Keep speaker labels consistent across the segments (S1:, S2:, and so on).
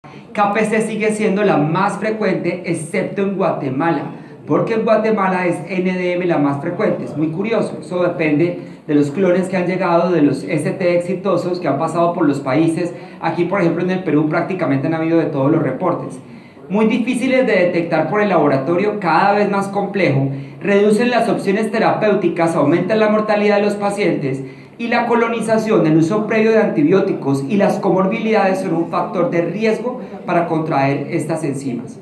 S1: KPC sigue siendo la más frecuente, excepto en Guatemala, porque en Guatemala es NDM la más frecuente. Es muy curioso, eso depende de los clones que han llegado, de los ST exitosos que han pasado por los países. Aquí, por ejemplo, en el Perú prácticamente han habido de todos los reportes. Muy difíciles de detectar por el laboratorio, cada vez más complejo, reducen las opciones terapéuticas, aumentan la mortalidad de los pacientes y la colonización, el uso previo de antibióticos y las comorbilidades son un factor de riesgo para contraer estas enzimas.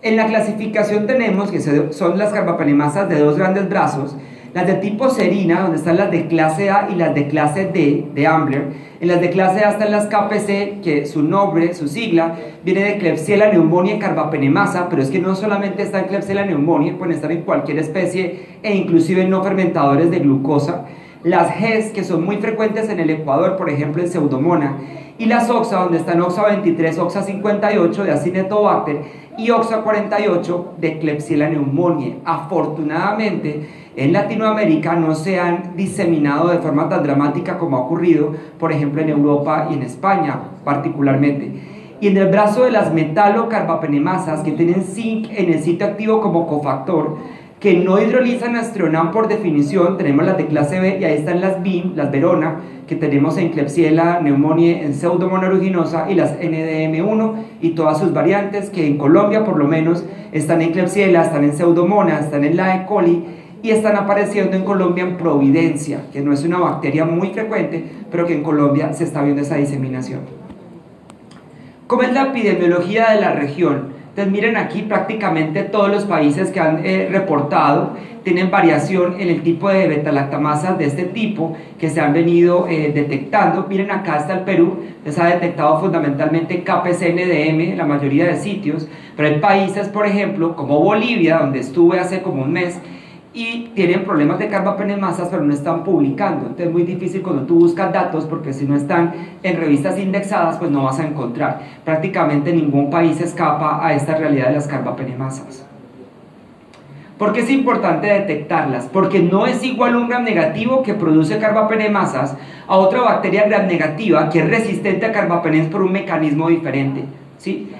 S1: En la clasificación tenemos que son las carbapenemasas de dos grandes brazos, las de tipo serina, donde están las de clase A y las de clase D, de Ambler. En las de clase A están las KPC, que su nombre, su sigla, viene de Klebsiella pneumoniae carbapenemasa, pero es que no solamente está en Klebsiella pneumoniae, pueden estar en cualquier especie e inclusive en no fermentadores de glucosa. Las GES, que son muy frecuentes en el Ecuador, por ejemplo en Pseudomonas, y las OXA, donde están OXA 23, OXA 58 de Acinetobacter y OXA 48 de Klebsiella pneumoniae. Afortunadamente, en Latinoamérica no se han diseminado de forma tan dramática como ha ocurrido, por ejemplo, en Europa y en España particularmente. Y en el brazo de las metalocarbapenemasas, que tienen zinc en el sitio activo como cofactor, que no hidrolizan astronam por definición, tenemos las de clase B y ahí están las BIM, las Verona, que tenemos en Klebsiella pneumoniae, en Pseudomonas aeruginosa y las NDM1 y todas sus variantes, que en Colombia por lo menos están en Klebsiella, están en Pseudomonas, están en la E. coli y están apareciendo en Colombia en Providencia, que no es una bacteria muy frecuente, pero que en Colombia se está viendo esa diseminación. ¿Cómo es la epidemiología de la región? Entonces miren aquí prácticamente todos los países que han reportado tienen variación en el tipo de beta-lactamasas de este tipo que se han venido detectando. Miren acá está el Perú, se ha detectado fundamentalmente KPC-NDM en la mayoría de sitios, pero hay países, por ejemplo, como Bolivia, donde estuve hace como un mes, y tienen problemas de carbapenemasas pero no están publicando. Entonces es muy difícil cuando tú buscas datos, porque si no están en revistas indexadas pues no vas a encontrar. Prácticamente ningún país escapa a esta realidad de las carbapenemasas. ¿Por qué es importante detectarlas? Porque no es igual un gram negativo que produce carbapenemasas a otra bacteria gram negativa que es resistente a carbapenems por un mecanismo diferente, ¿sí?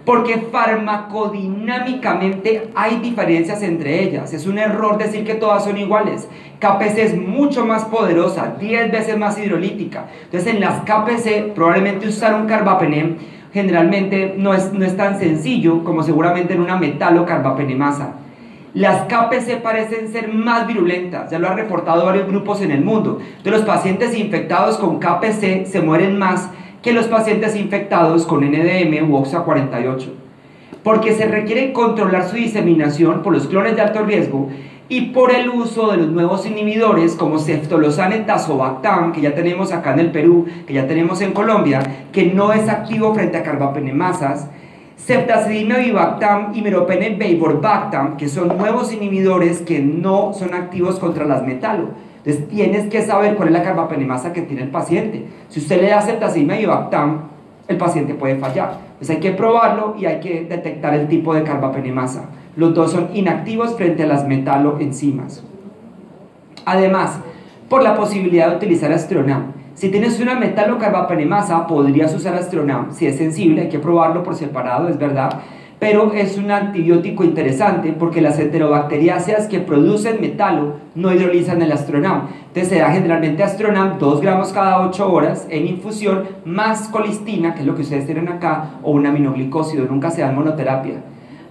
S1: Porque farmacodinámicamente hay diferencias entre ellas. Es un error decir que todas son iguales. KPC es mucho más poderosa, 10 veces más hidrolítica. Entonces en las KPC probablemente usar un carbapenem generalmente no es tan sencillo como seguramente en una metalocarbapenemasa. Las KPC parecen ser más virulentas, ya lo han reportado varios grupos en el mundo. Entonces los pacientes infectados con KPC se mueren más que los pacientes infectados con NDM u OXA 48, porque se requiere controlar su diseminación por los clones de alto riesgo y por el uso de los nuevos inhibidores como ceftolozane tazobactam, que ya tenemos acá en el Perú, que ya tenemos en Colombia, que no es activo frente a carbapenemasas, ceftazidime-avibactam y meropenem-veiborbactam, que son nuevos inhibidores que no son activos contra las metalo. Entonces tienes que saber cuál es la carbapenemasa que tiene el paciente. Si usted le da ceftazidime-avibactam, el paciente puede fallar. Entonces hay que probarlo y hay que detectar el tipo de carbapenemasa. Los dos son inactivos frente a las metaloenzimas. Además, por la posibilidad de utilizar astronam. Si tienes una metalocarbapenemasa, podrías usar astronam. Si es sensible, hay que probarlo por separado, es verdad. Pero es un antibiótico interesante porque las heterobacteriáceas que producen metalo no hidrolizan el astronam. Entonces se da generalmente astronam 2 gramos cada 8 horas en infusión más colistina, que es lo que ustedes tienen acá, o un aminoglicósido, nunca se da en monoterapia.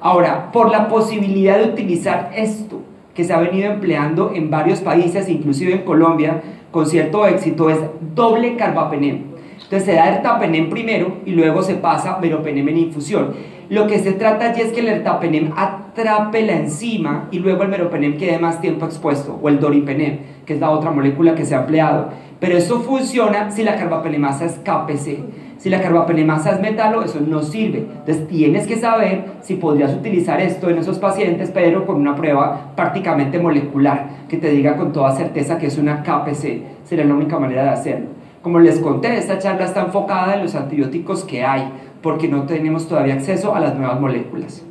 S1: Ahora, por la posibilidad de utilizar esto, que se ha venido empleando en varios países, inclusive en Colombia, con cierto éxito, es doble carbapenem. Entonces se da ertapenem primero y luego se pasa meropenem en infusión. Lo que se trata allí es que el ertapenem atrape la enzima y luego el meropenem quede más tiempo expuesto, o el doripenem, que es la otra molécula que se ha empleado. Pero eso funciona si la carbapenemasa es KPC. Si la carbapenemasa es metalo, eso no sirve. Entonces tienes que saber si podrías utilizar esto en esos pacientes, pero con una prueba prácticamente molecular, que te diga con toda certeza que es una KPC. Sería la única manera de hacerlo. Como les conté, esta charla está enfocada en los antibióticos que hay, porque no tenemos todavía acceso a las nuevas moléculas.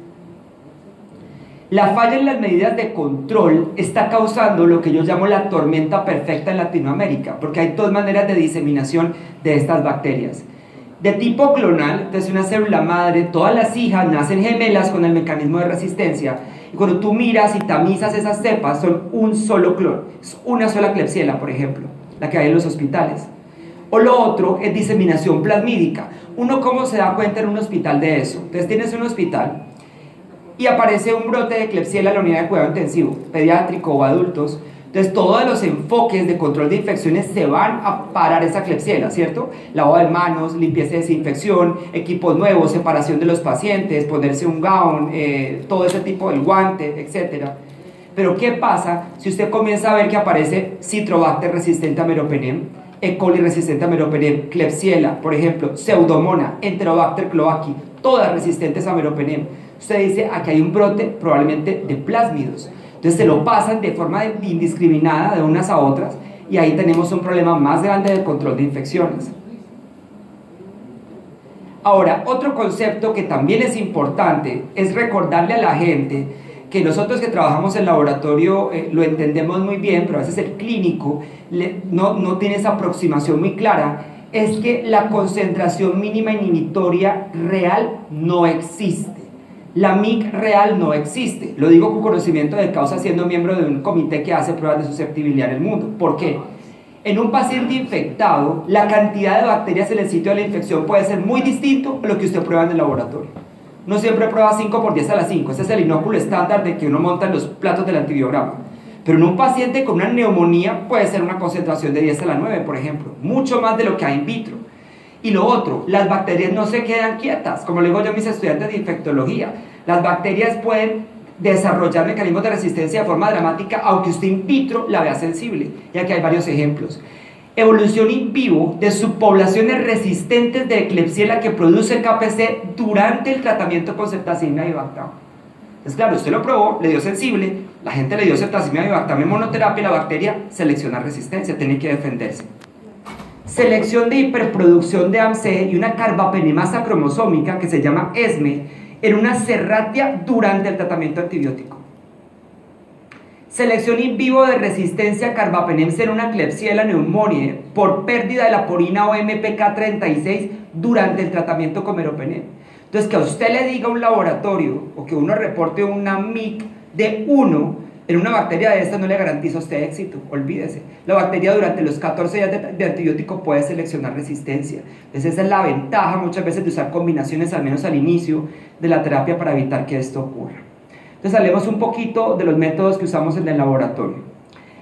S1: La falla en las medidas de control está causando lo que yo llamo la tormenta perfecta en Latinoamérica, porque hay dos maneras de diseminación de estas bacterias. De tipo clonal, entonces una célula madre, todas las hijas nacen gemelas con el mecanismo de resistencia, y cuando tú miras y tamizas esas cepas, son un solo clon, es una sola Klebsiella, por ejemplo, la que hay en los hospitales. O lo otro es diseminación plasmídica. Uno, ¿cómo se da cuenta en un hospital de eso? Entonces tienes un hospital y aparece un brote de Klebsiella en la unidad de cuidado intensivo, pediátrico o adultos. Entonces todos los enfoques de control de infecciones se van a parar esa Klebsiella, ¿cierto? Lavado de manos, limpieza y desinfección, equipos nuevos, separación de los pacientes, ponerse un gown, todo ese tipo de guante, etc. Pero ¿qué pasa si usted comienza a ver que aparece Citrobacter resistente a meropenem, E. coli resistente a meropenem, Klebsiella, por ejemplo, Pseudomonas, Enterobacter cloaci, todas resistentes a meropenem? Usted dice, aquí hay un brote probablemente de plásmidos. Entonces se lo pasan de forma indiscriminada de unas a otras y ahí tenemos un problema más grande del control de infecciones. Ahora, otro concepto que también es importante es recordarle a la gente que nosotros que trabajamos en laboratorio lo entendemos muy bien, pero a veces el clínico no tiene esa aproximación muy clara, es que la concentración mínima inhibitoria real no existe. La MIC real no existe. Lo digo con conocimiento de causa, siendo miembro de un comité que hace pruebas de susceptibilidad en el mundo. ¿Por qué? En un paciente infectado, la cantidad de bacterias en el sitio de la infección puede ser muy distinto a lo que usted prueba en el laboratorio. No siempre prueba 5 por 10 a la 5. Ese es el inóculo estándar de que uno monta en los platos del antibiograma. Pero en un paciente con una neumonía puede ser una concentración de 10 a la 9, por ejemplo. Mucho más de lo que hay in vitro. Y lo otro, las bacterias no se quedan quietas, como le digo yo a mis estudiantes de infectología. Las bacterias pueden desarrollar mecanismos de resistencia de forma dramática, aunque usted in vitro la vea sensible. Y aquí hay varios ejemplos. Evolución in vivo de subpoblaciones resistentes de Klebsiella que produce KPC durante el tratamiento con ceftazimia y bactam. Entonces, claro, usted lo probó, le dio sensible, la gente le dio ceftazimia y bactam en monoterapia, la bacteria selecciona resistencia, tiene que defenderse. Selección de hiperproducción de AMC y una carbapenemasa cromosómica que se llama ESME en una serratia durante el tratamiento antibiótico. Selección in vivo de resistencia a carbapenem en una Klebsiella pneumoniae por pérdida de la porina o MPK36 durante el tratamiento con meropenem. Entonces, que a usted le diga a un laboratorio o que uno reporte una MIC de 1 en una bacteria de esta no le garantiza a usted éxito, olvídese. La bacteria durante los 14 días de antibiótico puede seleccionar resistencia. Entonces esa es la ventaja muchas veces de usar combinaciones, al menos al inicio de la terapia, para evitar que esto ocurra. Entonces hablemos un poquito de los métodos que usamos en el laboratorio.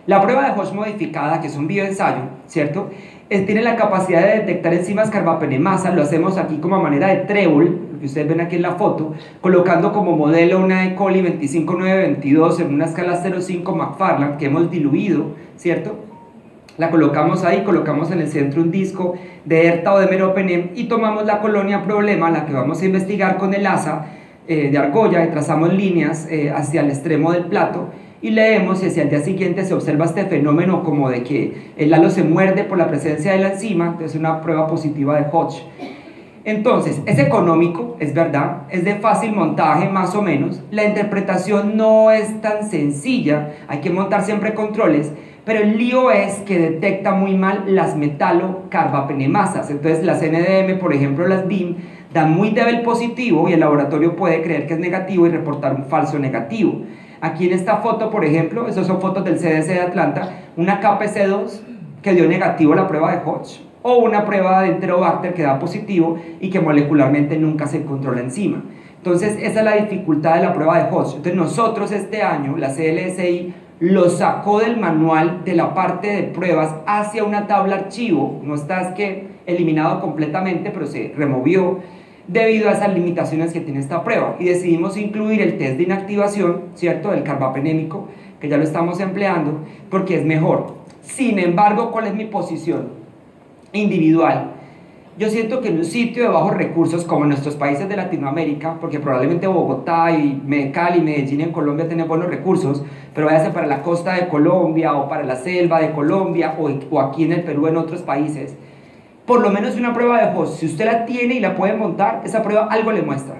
S1: La prueba de Hodge modificada, que es un bioensayo, ¿cierto? Tiene la capacidad de detectar enzimas carbapenemasas. Lo hacemos aquí como a manera de trébol, lo que ustedes ven aquí en la foto, colocando como modelo una E. coli 25922 en una escala 0,5 McFarland que hemos diluido, ¿cierto? La colocamos ahí, colocamos en el centro un disco de ERTA o de meropenem y tomamos la colonia problema, la que vamos a investigar con el asa de argolla, y trazamos líneas hacia el extremo del plato y leemos, y hacia el día siguiente se observa este fenómeno como de que el halo se muerde por la presencia de la enzima. Entonces una prueba positiva de Hodge. Entonces, es económico, es verdad, es de fácil montaje más o menos, la interpretación no es tan sencilla, hay que montar siempre controles, pero el lío es que detecta muy mal las metalocarbapenemasas. Entonces las NDM, por ejemplo las BIM, dan muy débil positivo y el laboratorio puede creer que es negativo y reportar un falso negativo. Aquí en esta foto, por ejemplo, estas son fotos del CDC de Atlanta, una KPC2 que dio negativo la prueba de Hodge, o una prueba de Enterobacter que da positivo y que molecularmente nunca se encontró la enzima. Entonces esa es la dificultad de la prueba de Hodge. Entonces nosotros este año, la CLSI, lo sacó del manual de la parte de pruebas hacia una tabla archivo. No está eliminado completamente, pero se removió debido a esas limitaciones que tiene esta prueba, y decidimos incluir el test de inactivación, ¿cierto?, del carbapenémico, que ya lo estamos empleando, porque es mejor. Sin embargo, ¿cuál es mi posición individual? Yo siento que en un sitio de bajos recursos como en nuestros países de Latinoamérica, porque probablemente Bogotá y Cali, Medellín en Colombia tienen buenos recursos, pero váyase para la costa de Colombia o para la selva de Colombia o aquí en el Perú, en otros países, por lo menos una prueba de Hodge, si usted la tiene y la puede montar, esa prueba algo le muestra.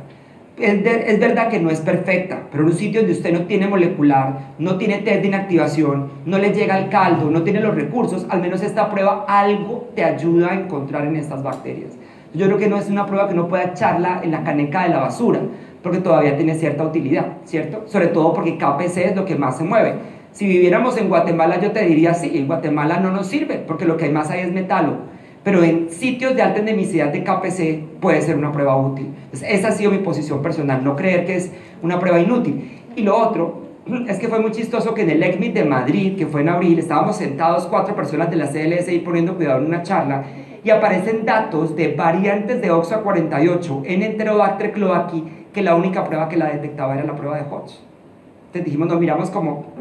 S1: Es verdad que no es perfecta, pero en un sitio donde usted no tiene molecular, no tiene test de inactivación, no le llega el caldo, no tiene los recursos, al menos esta prueba algo te ayuda a encontrar en estas bacterias. Yo creo que no es una prueba que uno pueda echarla en la caneca de la basura, porque todavía tiene cierta utilidad, ¿cierto? Sobre todo porque KPC es lo que más se mueve. Si viviéramos en Guatemala, yo te diría, sí, en Guatemala no nos sirve, porque lo que hay más ahí es metalo, pero en sitios de alta endemicidad de KPC puede ser una prueba útil. Entonces, esa ha sido mi posición personal, no creer que es una prueba inútil. Y lo otro es que fue muy chistoso que en el ECMID de Madrid, que fue en abril, estábamos sentados 4 personas de la CLSI poniendo cuidado en una charla, y aparecen datos de variantes de OXA48 en Enterobacter cloacae, que la única prueba que la detectaba era la prueba de Hodge. Entonces dijimos, nos miramos como,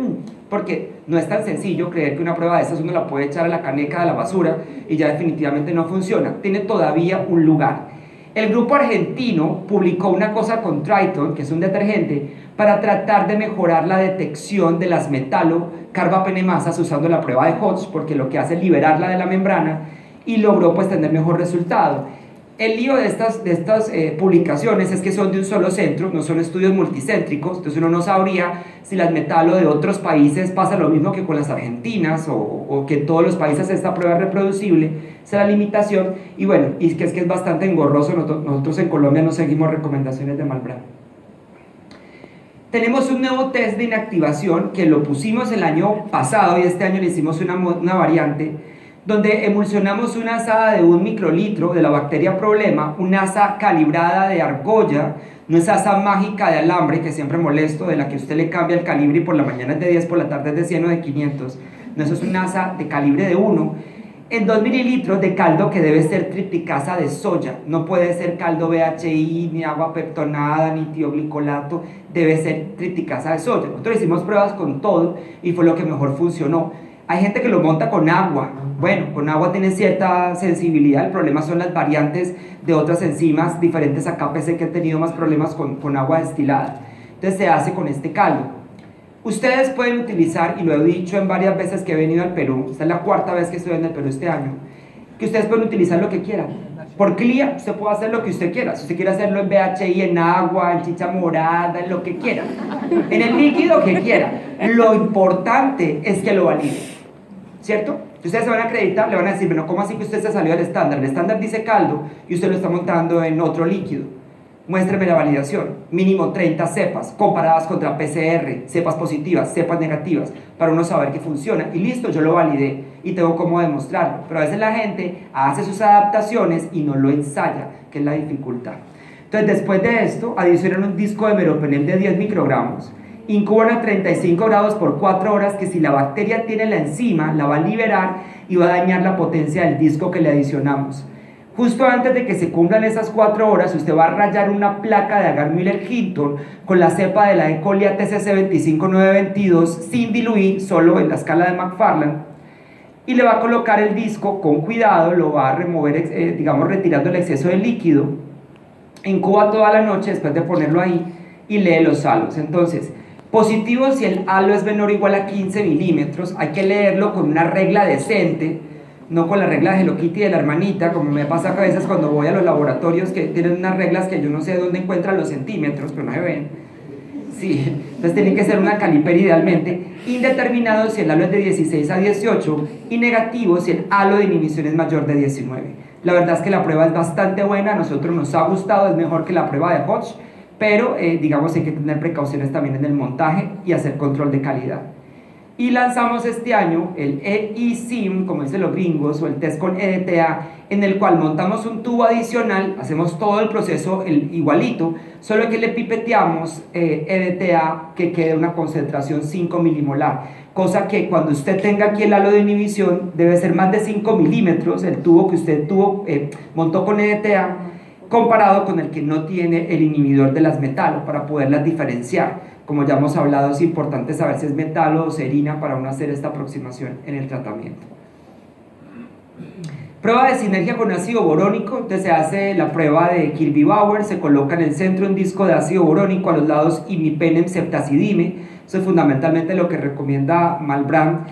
S1: porque no es tan sencillo creer que una prueba de esas uno la puede echar a la caneca de la basura y ya definitivamente no funciona. Tiene todavía un lugar. El grupo argentino publicó una cosa con Triton, que es un detergente, para tratar de mejorar la detección de las metalocarbapenemasas usando la prueba de Hodge, porque lo que hace es liberarla de la membrana, y logró pues tener mejor resultado. El lío de estas publicaciones es que son de un solo centro, no son estudios multicéntricos, entonces uno no sabría si las metalo de otros países pasa lo mismo que con las argentinas, o que en todos los países esta prueba es reproducible. Esa es la limitación, y bueno, y que es bastante engorroso. Nosotros en Colombia no seguimos recomendaciones de Malbrán. Tenemos un nuevo test de inactivación que lo pusimos el año pasado, y este año le hicimos una variante, donde emulsionamos una asa de 1 microlitro de la bacteria problema, una asa calibrada de argolla, no esa asa mágica de alambre que siempre molesto, de la que usted le cambia el calibre y por la mañana es de 10, por la tarde es de 100 o de 500, no, eso es una asa de calibre de 1, en 2 mililitros de caldo que debe ser triplicasa de soya, no puede ser caldo BHI, ni agua peptonada, ni tioglicolato, debe ser triplicasa de soya. Nosotros hicimos pruebas con todo y fue lo que mejor funcionó. Hay gente que lo monta con agua. Bueno, con agua tiene cierta sensibilidad, el problema son las variantes de otras enzimas diferentes a KPC que han tenido más problemas con agua destilada. Entonces se hace con este caldo. Ustedes pueden utilizar, y lo he dicho en varias veces que he venido al Perú, esta es la 4ª vez que estoy en el Perú este año, que ustedes pueden utilizar lo que quieran. Por CLIA usted puede hacer lo que usted quiera. Si usted quiere hacerlo en BHI, en agua, en chicha morada, en lo que quiera, en el líquido que quiera. Lo importante es que lo valide, ¿cierto? Ustedes se van a acreditar, le van a decir, bueno, ¿cómo así que usted se salió del estándar? El estándar dice caldo y usted lo está montando en otro líquido. Muéstreme la validación, mínimo 30 cepas comparadas contra PCR, cepas positivas, cepas negativas, para uno saber que funciona. Y listo, yo lo validé y tengo cómo demostrarlo. Pero a veces la gente hace sus adaptaciones y no lo ensaya, que es la dificultad. Entonces, después de esto, adicionan un disco de meropenem de 10 microgramos, incuban a 35 grados por 4 horas, que si la bacteria tiene la enzima, la va a liberar y va a dañar la potencia del disco que le adicionamos. Justo antes de que se cumplan esas 4 horas, usted va a rayar una placa de agar Müller-Hinton con la cepa de la E. coli TCC 25922 sin diluir, solo en la escala de McFarland, y le va a colocar el disco con cuidado, lo va a remover, digamos, retirando el exceso de líquido, incuba toda la noche después de ponerlo ahí y lee los halos. Entonces, positivo si el halo es menor o igual a 15 milímetros, hay que leerlo con una regla decente, no con la regla de Hello Kitty de la hermanita, como me pasa a veces cuando voy a los laboratorios que tienen unas reglas que yo no sé dónde encuentran los centímetros, pero no se ven. Sí, entonces tiene que ser una caliper idealmente. Indeterminado si el halo es de 16 a 18 y negativo si el halo de inhibición es mayor de 19. La verdad es que la prueba es bastante buena, a nosotros nos ha gustado, es mejor que la prueba de Hodge, pero digamos hay que tener precauciones también en el montaje y hacer control de calidad. Y lanzamos este año el eSIM, como dicen los gringos, o el test con EDTA, en el cual montamos un tubo adicional, hacemos todo el proceso igualito, solo que le pipeteamos EDTA que quede una concentración 5 milimolar, cosa que cuando usted tenga aquí el halo de inhibición debe ser más de 5 milímetros el tubo que usted montó con EDTA, comparado con el que no tiene el inhibidor de las metalo, para poderlas diferenciar. Como ya hemos hablado, es importante saber si es metalo o serina para uno hacer esta aproximación en el tratamiento. Prueba de sinergia con ácido borónico. Entonces se hace la prueba de Kirby-Bauer, se coloca en el centro un disco de ácido borónico, a los lados imipenem septacidime. Eso es fundamentalmente lo que recomienda Malbrán.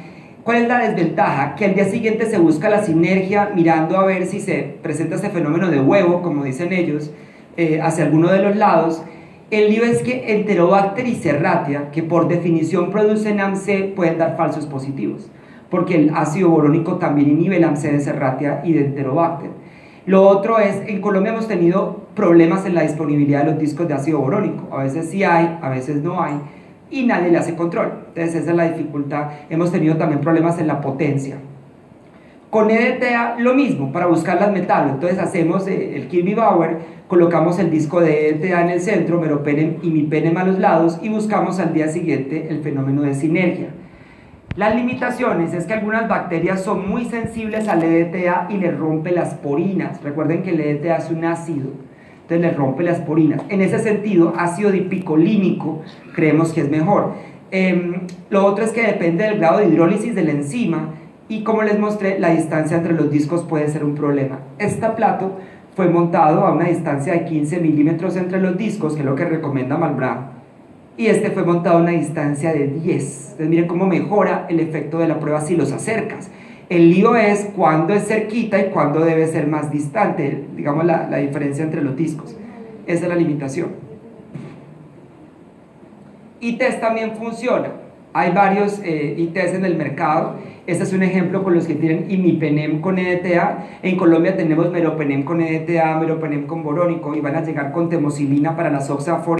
S1: ¿Cuál es la desventaja? Que al día siguiente se busca la sinergia mirando a ver si se presenta este fenómeno de huevo, como dicen ellos, hacia alguno de los lados. El lío es que Enterobacter y Serratia, que por definición producen AMC, pueden dar falsos positivos, porque el ácido borónico también inhibe el AMC de Serratia y de Enterobacter. Lo otro es, en Colombia hemos tenido problemas en la disponibilidad de los discos de ácido borónico. A veces sí hay, a veces no hay, y nadie le hace control. Entonces esa es la dificultad. Hemos tenido también problemas en la potencia. Con EDTA lo mismo, para buscar las metales. Entonces hacemos el Kilby-Bauer, colocamos el disco de EDTA en el centro, meropenem y mipenem a los lados, y buscamos al día siguiente el fenómeno de sinergia. Las limitaciones es que algunas bacterias son muy sensibles al EDTA y les rompe las porinas. Recuerden que el EDTA es un ácido, entonces les rompe las porinas. En ese sentido, ácido dipicolínico creemos que es mejor. Lo otro es que depende del grado de hidrólisis de la enzima, y como les mostré, la distancia entre los discos puede ser un problema. Este plato fue montado a una distancia de 15 milímetros entre los discos, que es lo que recomienda Malbrand, y este fue montado a una distancia de 10. Entonces miren cómo mejora el efecto de la prueba si los acercas. El lío es cuándo es cerquita y cuándo debe ser más distante, digamos la diferencia entre los discos. Esa es la limitación. ITES también funciona. Hay varios ITES en el mercado. Este es un ejemplo con los que tienen imipenem con EDTA. En Colombia tenemos meropenem con EDTA, meropenem con borónico, y van a llegar con temocilina para las oxafor